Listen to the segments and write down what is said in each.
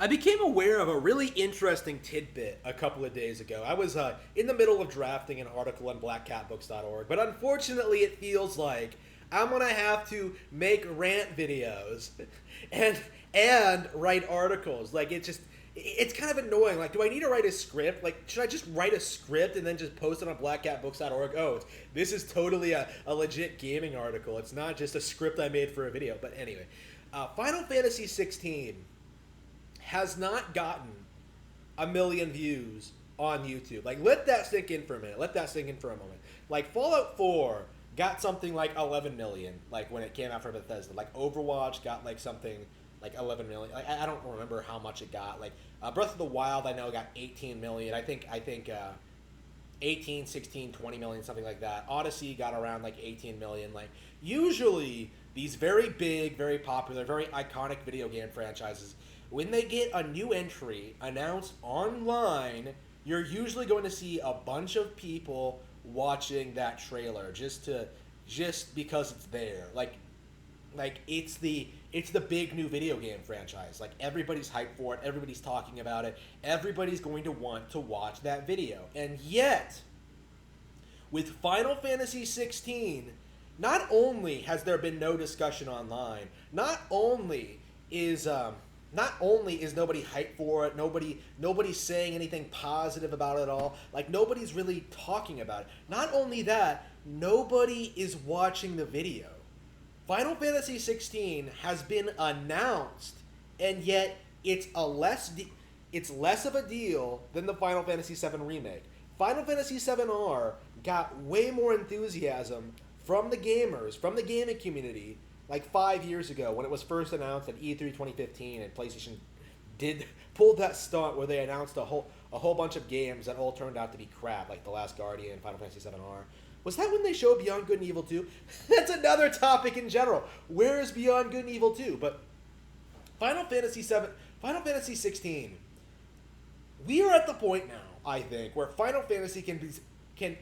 I became aware of a really interesting tidbit a couple of days ago. I was in the middle of drafting an article on blackcatbooks.org, but unfortunately it feels like I'm going to have to make rant videos and write articles. Like, it's kind of annoying. Like, do I need to write a script? Like, should I just write a script and then just post it on blackcatbooks.org? Oh, this is totally a legit gaming article. It's not just a script I made for a video. But anyway, Final Fantasy XVI has not gotten 1 million views on YouTube. Like, let that sink in for a minute. Let that sink in for a moment. Like, Fallout 4 got something like 11 million, like, when it came out from Bethesda. Like, Overwatch got, like, something like 11 million. Like, I don't remember how much it got. Like, Breath of the Wild, I know, got 18 million. I think 18, 16, 20 million, something like that. Odyssey got around, like, 18 million. Like, usually, these very big, very popular, very iconic video game franchises, when they get a new entry announced online, you're usually going to see a bunch of people watching that trailer just because it's there. Like it's the big new video game franchise. Like, everybody's hyped for it, everybody's talking about it, everybody's going to want to watch that video. And yet, with Final Fantasy XVI, not only has there been no discussion online, not only is nobody hyped for it, nobody's saying anything positive about it at all, like, nobody's really talking about it. Not only that, nobody is watching the video. Final Fantasy XVI has been announced, and yet it's less of a deal than the Final Fantasy VII remake. Final Fantasy VII-R got way more enthusiasm from the gamers, from the gaming community, like 5 years ago when it was first announced at E3 2015, and PlayStation pulled that stunt where they announced a whole bunch of games that all turned out to be crap, like The Last Guardian, Final Fantasy VII-R. Was that when they showed Beyond Good and Evil 2? That's another topic in general. Where is Beyond Good and Evil 2? But Final Fantasy 16, we are at the point now, I think, where Final Fantasy can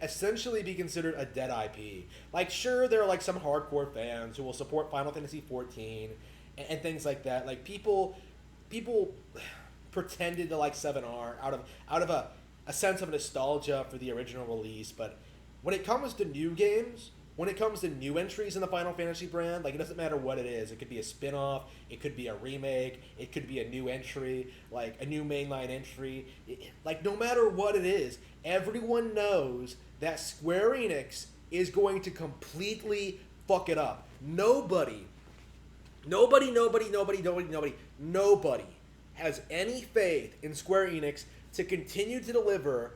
essentially be considered a dead IP. Like, sure, there are, like, some hardcore fans who will support Final Fantasy 14 and things like that. Like, people pretended to like 7R out of a sense of nostalgia for the original release, but when it comes to new games, when it comes to new entries in the Final Fantasy brand, like, it doesn't matter what it is. It could be a spin-off, it could be a remake, it could be a new entry, like a new mainline entry. Like, no matter what it is, everyone knows that Square Enix is going to completely fuck it up. Nobody has any faith in Square Enix to continue to deliver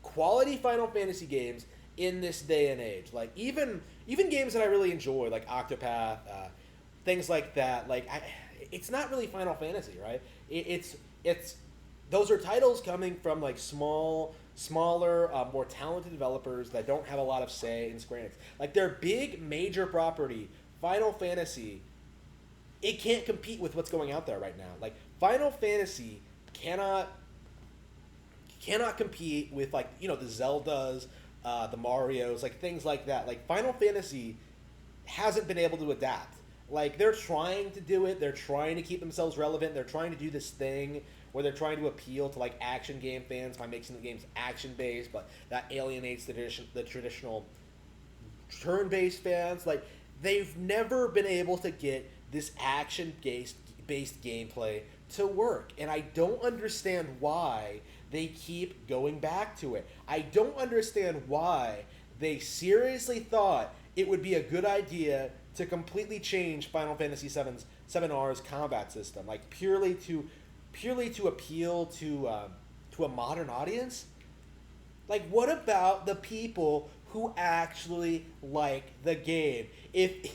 quality Final Fantasy games in this day and age. Like, even games that I really enjoy, like Octopath, things like that. Like, it's not really Final Fantasy, right? It's those are titles coming from, like, smaller, more talented developers that don't have a lot of say in Square Enix. Like, their big major property, Final Fantasy, it can't compete with what's going out there right now. Like, Final Fantasy cannot compete with, like, you know, the Zeldas, the Marios, like, things like that. Like, Final Fantasy hasn't been able to adapt. Like, they're trying to do it. They're trying to keep themselves relevant. They're trying to do this thing where they're trying to appeal to, like, action game fans by making the games action-based, but that alienates the traditional turn-based fans. Like, they've never been able to get this action-based gameplay to work, and I don't understand why they keep going back to it. I don't understand why they seriously thought it would be a good idea to completely change Final Fantasy VII's combat system, like, purely to appeal to a modern audience. Like, what about the people who actually like the game? It's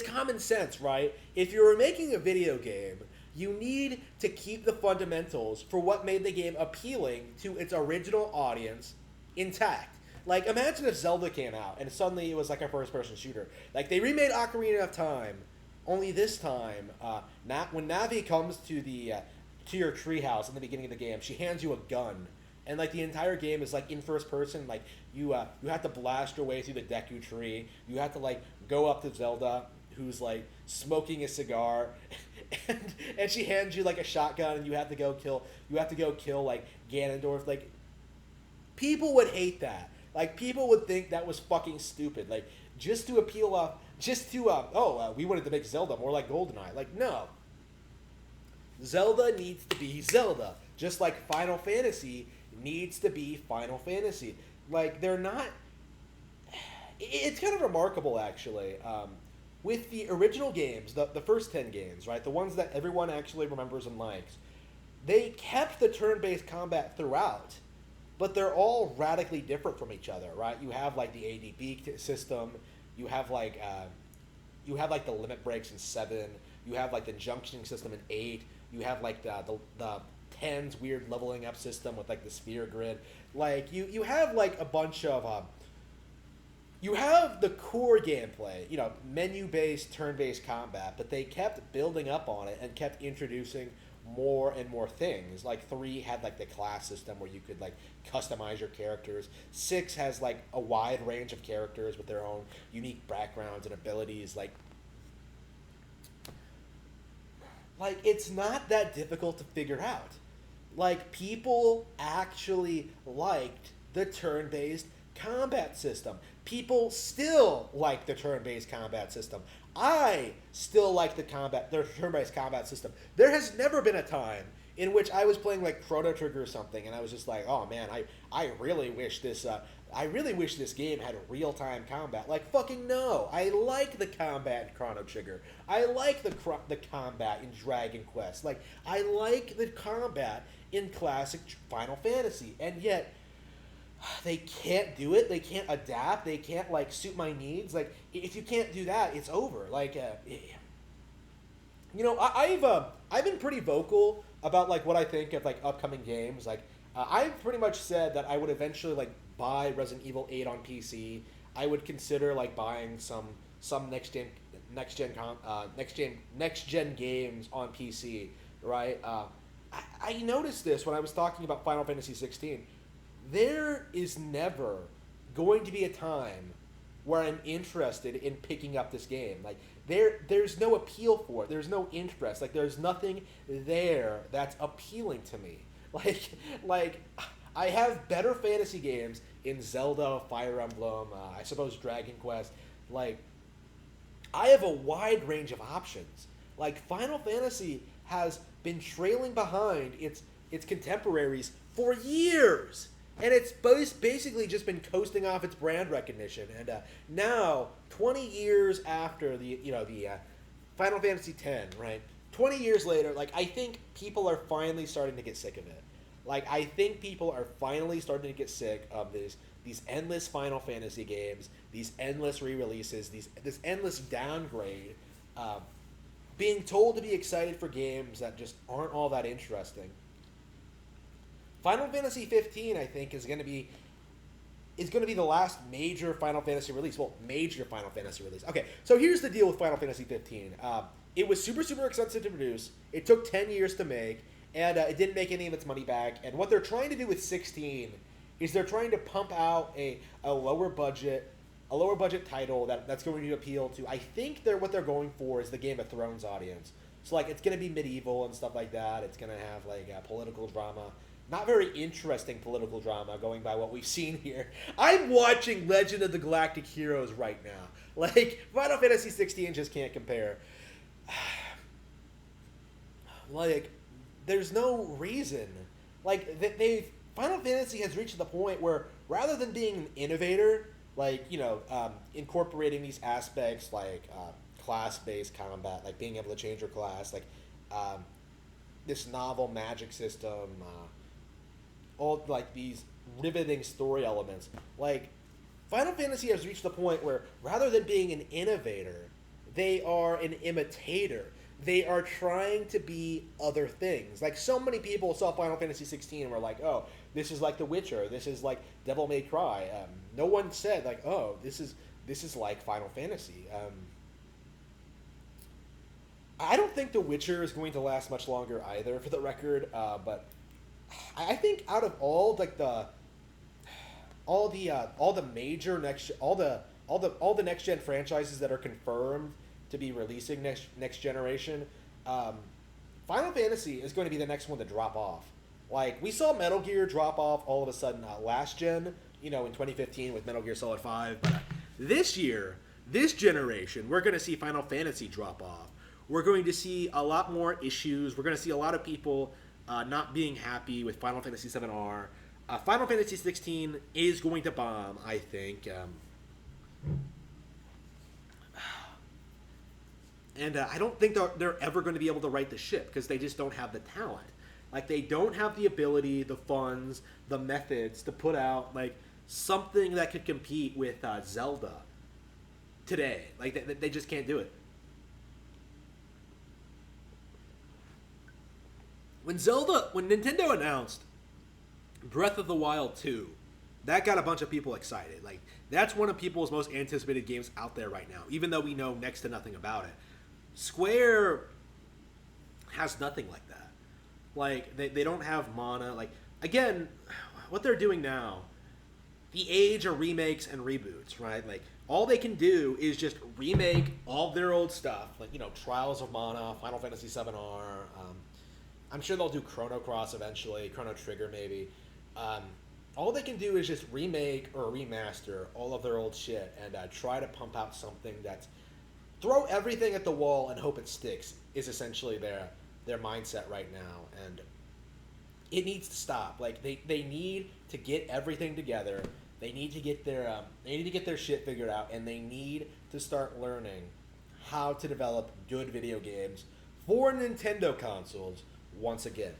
common sense, right? If you're making a video game, you need to keep the fundamentals for what made the game appealing to its original audience intact. Like, imagine if Zelda came out and suddenly it was like a first-person shooter. Like, they remade Ocarina of Time, only this time, when Navi comes to your treehouse in the beginning of the game, she hands you a gun. And, like, the entire game is, like, in first person. Like, you have to blast your way through the Deku tree. You have to, like, go up to Zelda, who's like smoking a cigar, and she hands you like a shotgun, and you have to go kill like Ganondorf. Like, people would hate that. Like, people would think that was fucking stupid. Like, just to appeal off, we wanted to make Zelda more like GoldenEye. Like, no. Zelda needs to be Zelda, just like Final Fantasy needs to be Final Fantasy. Like, they're not. It's kind of remarkable, actually. With the original games, the first 10 games, right, the ones that everyone actually remembers and likes, they kept the turn-based combat throughout, but they're all radically different from each other, right? You have like the ADB system, you have like the limit breaks in 7, you have like the junctioning system in 8, you have like the 10's weird leveling up system with like the sphere grid. Like, you have like a bunch of you have the core gameplay, menu-based, turn-based combat, but they kept building up on it and kept introducing more and more things. Like, 3 had like the class system where you could like customize your characters. 6 has like a wide range of characters with their own unique backgrounds and abilities. Like it's not that difficult to figure out. Like, people actually liked the turn-based combat system. People still like the turn-based combat system. I still like the turn-based combat system. There has never been a time in which I was playing like Chrono Trigger or something, and I was just like, oh man, I really wish this game had real-time combat. Like, fucking no. I like the combat in Chrono Trigger. I like the combat in Dragon Quest. Like, I like the combat in classic Final Fantasy, and yet they can't do it. They can't adapt. They can't like suit my needs. Like, if you can't do that, it's over. Like, I've been pretty vocal about like what I think of like upcoming games. Like, I've pretty much said that I would eventually like buy Resident Evil 8 on PC. I would consider like buying some next gen games on PC. Right? I noticed this when I was talking about Final Fantasy XVI. There is never going to be a time where I'm interested in picking up this game. Like, there's no appeal for it. There's no interest. Like, there's nothing there that's appealing to me. Like I have better fantasy games in Zelda, Fire Emblem, I suppose Dragon Quest. Like, I have a wide range of options. Like, Final Fantasy has been trailing behind its contemporaries for years. And it's basically just been coasting off its brand recognition. And now, 20 years after the Final Fantasy X, right? 20 years later, like, I think people are finally starting to get sick of it. Like, I think people are finally starting to get sick of these endless Final Fantasy games, these endless re-releases, this endless downgrade, being told to be excited for games that just aren't all that interesting. Final Fantasy 15, I think, is going to be the last major Final Fantasy release. Well, major Final Fantasy release. Okay, so here's the deal with Final Fantasy 15. It was super, super expensive to produce. It took 10 years to make, and it didn't make any of its money back. And what they're trying to do with 16 is they're trying to pump out a lower budget title that's going to appeal to. I think what they're going for is the Game of Thrones audience. So like, it's going to be medieval and stuff like that. It's going to have like political drama. Not very interesting political drama, going by what we've seen here. I'm watching Legend of the Galactic Heroes right now. Like, Final Fantasy 16 just can't compare. Like, there's no reason. Like, Final Fantasy has reached the point where, rather than being an innovator, like, incorporating these aspects like class-based combat, like being able to change your class, like this novel magic system, all like these riveting story elements. Like, Final Fantasy has reached the point where, rather than being an innovator, they are an imitator. They are trying to be other things. Like, so many people saw Final Fantasy 16 and were like, oh, this is like The Witcher. This is like Devil May Cry. No one said, like, oh, this is like Final Fantasy. I don't think The Witcher is going to last much longer either, for the record. But I think out of all like all the major next gen franchises that are confirmed to be releasing next generation, Final Fantasy is going to be the next one to drop off. Like, we saw Metal Gear drop off all of a sudden last gen, in 2015 with Metal Gear Solid 5. But this year, this generation, we're going to see Final Fantasy drop off. We're going to see a lot more issues. We're going to see a lot of people not being happy with Final Fantasy VII-R. Final Fantasy XVI is going to bomb, I think. And I don't think they're ever going to be able to right the ship because they just don't have the talent. Like, they don't have the ability, the funds, the methods to put out, like, something that could compete with Zelda today. Like, they just can't do it. When Nintendo announced Breath of the Wild 2, that got a bunch of people excited. Like, that's one of people's most anticipated games out there right now, even though we know next to nothing about it. Square has nothing like that. Like, they don't have mana. Like, again, what they're doing now, the age of remakes and reboots, right? Like, all they can do is just remake all their old stuff. Like, Trials of Mana, Final Fantasy VII-R. I'm sure they'll do Chrono Cross eventually, Chrono Trigger maybe. All they can do is just remake or remaster all of their old shit and try to pump out something that's... Throw everything at the wall and hope it sticks is essentially their mindset right now, and it needs to stop. Like, they need to get everything together. They need to get their shit figured out, and they need to start learning how to develop good video games for Nintendo consoles once again.